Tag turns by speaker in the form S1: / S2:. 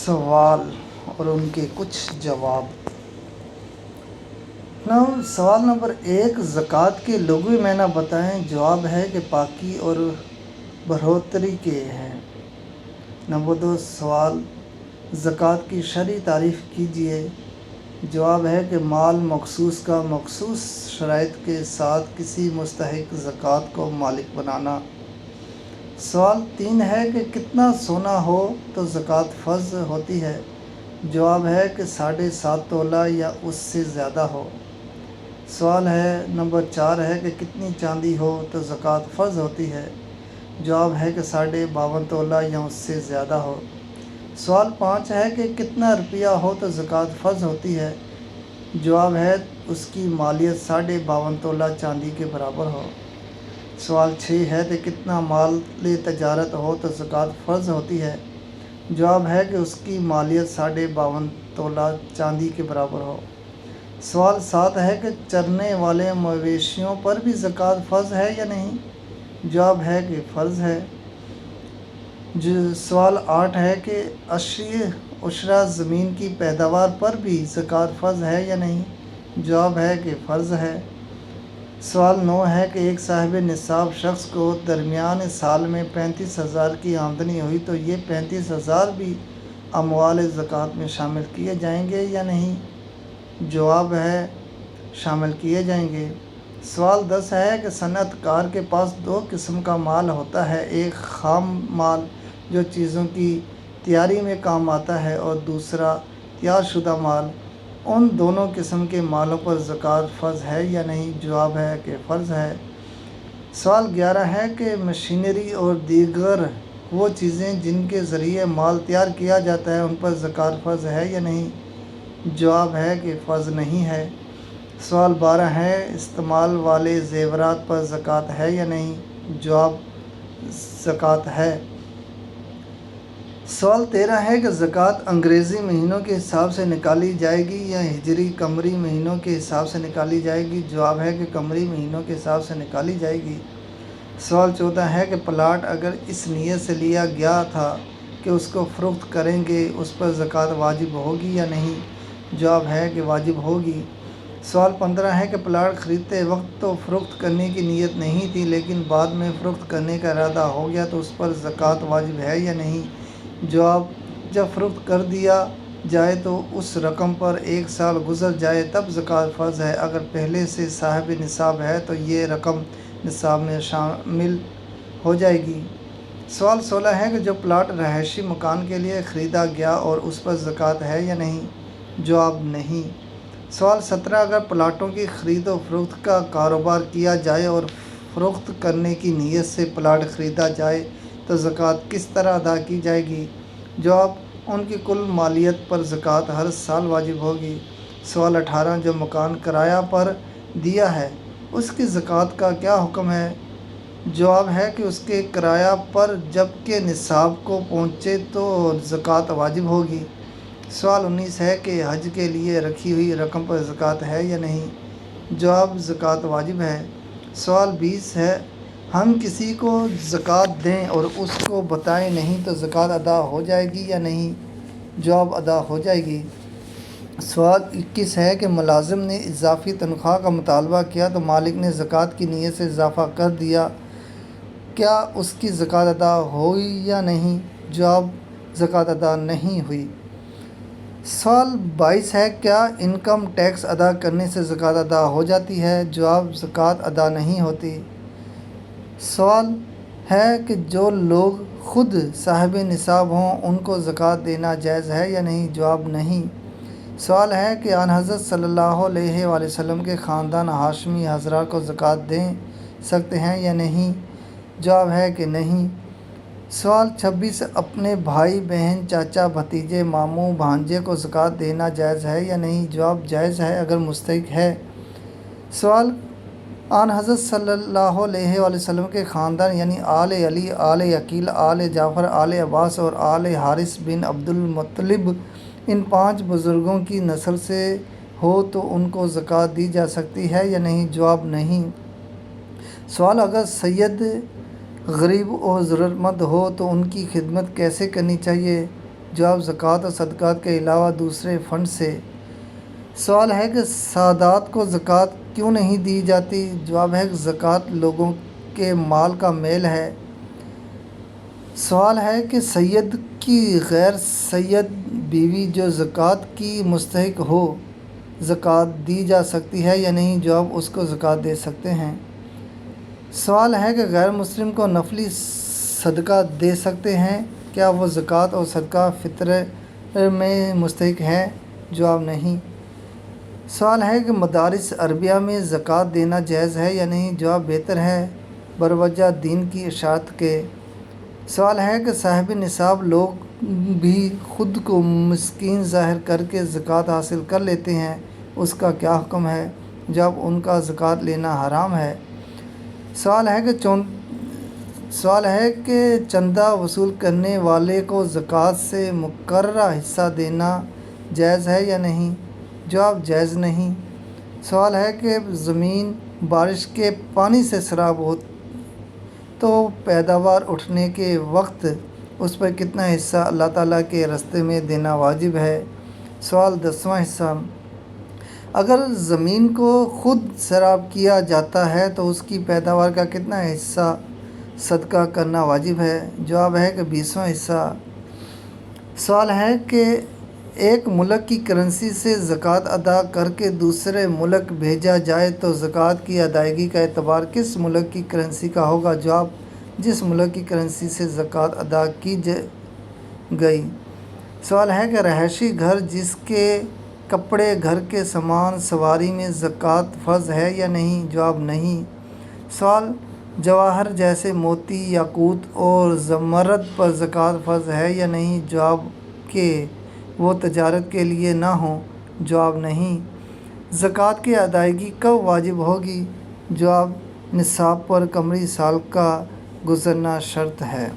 S1: سوال اور ان کے کچھ جواب۔ سوال نمبر 1، زکوٰۃ کے لغوی معنی بتائیں۔ جواب ہے کہ پاکی اور بڑھوتری کے ہیں۔ نمبر 2 سوال، زکوٰۃ کی شرعی تعریف کیجیے۔ جواب ہے کہ مال مخصوص کا مخصوص شرائط کے ساتھ کسی مستحق زکوٰۃ کو مالک بنانا۔ سوال 3 ہے کہ کتنا سونا ہو تو زکوٰۃ فرض ہوتی ہے۔ جواب ہے کہ 7.5 تولہ یا اس سے زیادہ ہو۔ سوال ہے نمبر 4 ہے کہ کتنی چاندی ہو تو زکوٰۃ فرض ہوتی ہے۔ جواب ہے کہ 52.5 تولہ یا اس سے زیادہ ہو۔ سوال 5 ہے کہ کتنا روپیہ ہو تو زکوٰۃ فرض ہوتی ہے۔ جواب ہے اس کی مالیت 52.5 تولہ چاندی کے برابر ہو۔ سوال 6 ہے کہ کتنا مال تجارت ہو تو زکوٰۃ فرض ہوتی ہے۔ جواب ہے کہ اس کی مالیت 52.5 تولہ چاندی کے برابر ہو۔ سوال 7 ہے کہ چرنے والے مویشیوں پر بھی زکوٰۃ فرض ہے یا نہیں؟ جواب ہے کہ فرض ہے۔ سوال 8 ہے کہ عشرہ زمین کی پیداوار پر بھی زکوٰۃ فرض ہے یا نہیں؟ جواب ہے کہ فرض ہے۔ سوال 9 ہے کہ ایک صاحب نصاب شخص کو درمیان سال میں 35,000 کی آمدنی ہوئی تو یہ 35,000 بھی اموال زکوٰۃ میں شامل کیے جائیں گے یا نہیں؟ جواب ہے شامل کیے جائیں گے۔ سوال 10 ہے کہ صنعت کار کے پاس 2 قسم کا مال ہوتا ہے، ایک خام مال جو چیزوں کی تیاری میں کام آتا ہے اور دوسرا تیار شدہ مال۔ ان دونوں قسم کے مالوں پر زکوٰۃ فرض ہے یا نہیں؟ جواب ہے کہ فرض ہے۔ سوال 11 ہے کہ مشینری اور دیگر وہ چیزیں جن کے ذریعے مال تیار کیا جاتا ہے ان پر زکوٰۃ فرض ہے یا نہیں؟ جواب ہے کہ فرض نہیں ہے۔ سوال 12 ہے استعمال والے زیورات پر زکوٰۃ ہے یا نہیں؟ جواب زکوٰۃ ہے۔ سوال 13 ہے کہ زکوٰۃ انگریزی مہینوں کے حساب سے نکالی جائے گی یا ہجری قمری مہینوں کے حساب سے نکالی جائے گی؟ جواب ہے کہ قمری مہینوں کے حساب سے نکالی جائے گی۔ سوال 14 ہے کہ پلاٹ اگر اس نیت سے لیا گیا تھا کہ اس کو فروخت کریں گے اس پر زکوٰۃ واجب ہوگی یا نہیں؟ جواب ہے کہ واجب ہوگی۔ سوال 15 ہے کہ پلاٹ خریدتے وقت تو فروخت کرنے کی نیت نہیں تھی لیکن بعد میں فروخت کرنے کا ارادہ ہو گیا تو اس پر زکوٰۃ واجب ہے یا نہیں؟ جواب، جب فروخت کر دیا جائے تو اس رقم پر 1 سال گزر جائے تب زکوٰۃ فرض ہے، اگر پہلے سے صاحب نصاب ہے تو یہ رقم نصاب میں شامل ہو جائے گی۔ سوال 16 ہے کہ جو پلاٹ رہائشی مکان کے لیے خریدا گیا اور اس پر زکوٰۃ ہے یا نہیں؟ جواب نہیں۔ سوال 17 اگر پلاٹوں کی خرید و فروخت کا کاروبار کیا جائے اور فروخت کرنے کی نیت سے پلاٹ خریدا جائے تو زکوٰۃ کس طرح ادا کی جائے گی؟ جواب، ان کی کل مالیت پر زکوٰۃ ہر سال واجب ہوگی۔ سوال 18 جو مکان کرایہ پر دیا ہے اس کی زکوٰۃ کا کیا حکم ہے؟ جواب ہے کہ اس کے کرایہ پر جب کہ نصاب کو پہنچے تو زکوٰۃ واجب ہوگی۔ سوال 19 ہے کہ حج کے لیے رکھی ہوئی رقم پر زکوٰۃ ہے یا نہیں؟ جواب، زکوٰۃ واجب ہے۔ سوال 20 ہے ہم کسی کو زکوٰۃ دیں اور اس کو بتائیں نہیں تو زکوٰۃ ادا ہو جائے گی یا نہیں؟ جواب، ادا ہو جائے گی۔ سوال 21 ہے کہ ملازم نے اضافی تنخواہ کا مطالبہ کیا تو مالک نے زکوٰۃ کی نیت سے اضافہ کر دیا، کیا اس کی زکوٰۃ ادا ہوئی یا نہیں؟ جواب، زکوٰۃ ادا نہیں ہوئی۔ سوال 22 ہے کیا انکم ٹیکس ادا کرنے سے زکوٰۃ ادا ہو جاتی ہے؟ جواب، زکوٰۃ ادا نہیں ہوتی۔ سوال ہے کہ جو لوگ خود صاحب نصاب ہوں ان کو زکوٰۃ دینا جائز ہے یا نہیں؟ جواب، نہیں۔ سوال ہے کہ آن حضرت صلی اللہ علیہ وآلہ وسلم کے خاندان ہاشمی حضرات کو زکوٰۃ دے سکتے ہیں یا نہیں؟ جواب ہے کہ نہیں۔ سوال 26 اپنے بھائی بہن چاچا بھتیجے ماموں بھانجے کو زکوٰۃ دینا جائز ہے یا نہیں؟ جواب، جائز ہے اگر مستحق ہے۔ سوال آن حضرت صلی اللہ علیہ وآلہ وسلم کے خاندان یعنی آل علی، آل عقیل، آل جعفر، آل عباس اور آل حارث بن عبد المطلب ان 5 بزرگوں کی نسل سے ہو تو ان کو زکوٰۃ دی جا سکتی ہے یا نہیں؟ جواب، نہیں۔ سوال اگر سید غریب اور ضرورت مند ہو تو ان کی خدمت کیسے کرنی چاہیے؟ جواب زکوٰۃ اور صدقات کے علاوہ دوسرے فنڈ سے۔ سوال ہے کہ سادات کو زکوٰۃ کیوں نہیں دی جاتی؟ جواب ہے کہ زکوٰۃ لوگوں کے مال کا میل ہے۔ سوال ہے کہ سید کی غیر سید بیوی جو زکوٰۃ کی مستحق ہو زکوٰۃ دی جا سکتی ہے یا نہیں؟ جواب اس کو زکوٰۃ دے سکتے ہیں۔ سوال ہے کہ غیر مسلم کو نفلی صدقہ دے سکتے ہیں؟ کیا وہ زکوٰۃ اور صدقہ فطر میں مستحق ہیں؟ جواب نہیں۔ سوال ہے کہ مدارس عربیہ میں زکوٰۃ دینا جائز ہے یا نہیں؟ جواب بہتر ہے بروجہ دین کی اشاعت کے۔ سوال ہے کہ صاحب نصاب لوگ بھی خود کو مسکین ظاہر کر کے زکوٰۃ حاصل کر لیتے ہیں، اس کا کیا حکم ہے؟ جواب ان کا زکوٰۃ لینا حرام ہے۔ سوال ہے کہ چندہ وصول کرنے والے کو زکوٰۃ سے مقررہ حصہ دینا جائز ہے یا نہیں؟ جواب جائز نہیں۔ سوال ہے کہ زمین بارش کے پانی سے سیراب ہو تو پیداوار اٹھنے کے وقت اس پر کتنا حصہ اللہ تعالیٰ کے راستے میں دینا واجب ہے؟ سوال 10واں حصہ، اگر زمین کو خود سیراب کیا جاتا ہے تو اس کی پیداوار کا کتنا حصہ صدقہ کرنا واجب ہے؟ جواب ہے کہ 20واں حصہ۔ سوال ہے کہ ایک ملک کی کرنسی سے زکوٰۃ ادا کر کے دوسرے ملک بھیجا جائے تو زکوٰۃ کی ادائیگی کا اعتبار کس ملک کی کرنسی کا ہوگا؟ جواب جس ملک کی کرنسی سے زکوٰۃ ادا کی گئی۔ سوال ہے کہ رہائشی گھر جس کے کپڑے گھر کے سامان سواری میں زکوٰۃ فرض ہے یا نہیں؟ جواب نہیں۔ سوال جواہر جیسے موتی یاقوت اور زمرد پر زکوٰۃ فرض ہے یا نہیں؟ جواب کہ وہ تجارت کے لیے نہ ہوں۔ جواب نہیں۔ زکوٰۃ کی ادائیگی کب واجب ہوگی؟ جواب نصاب پر قمری سال کا گزرنا شرط ہے۔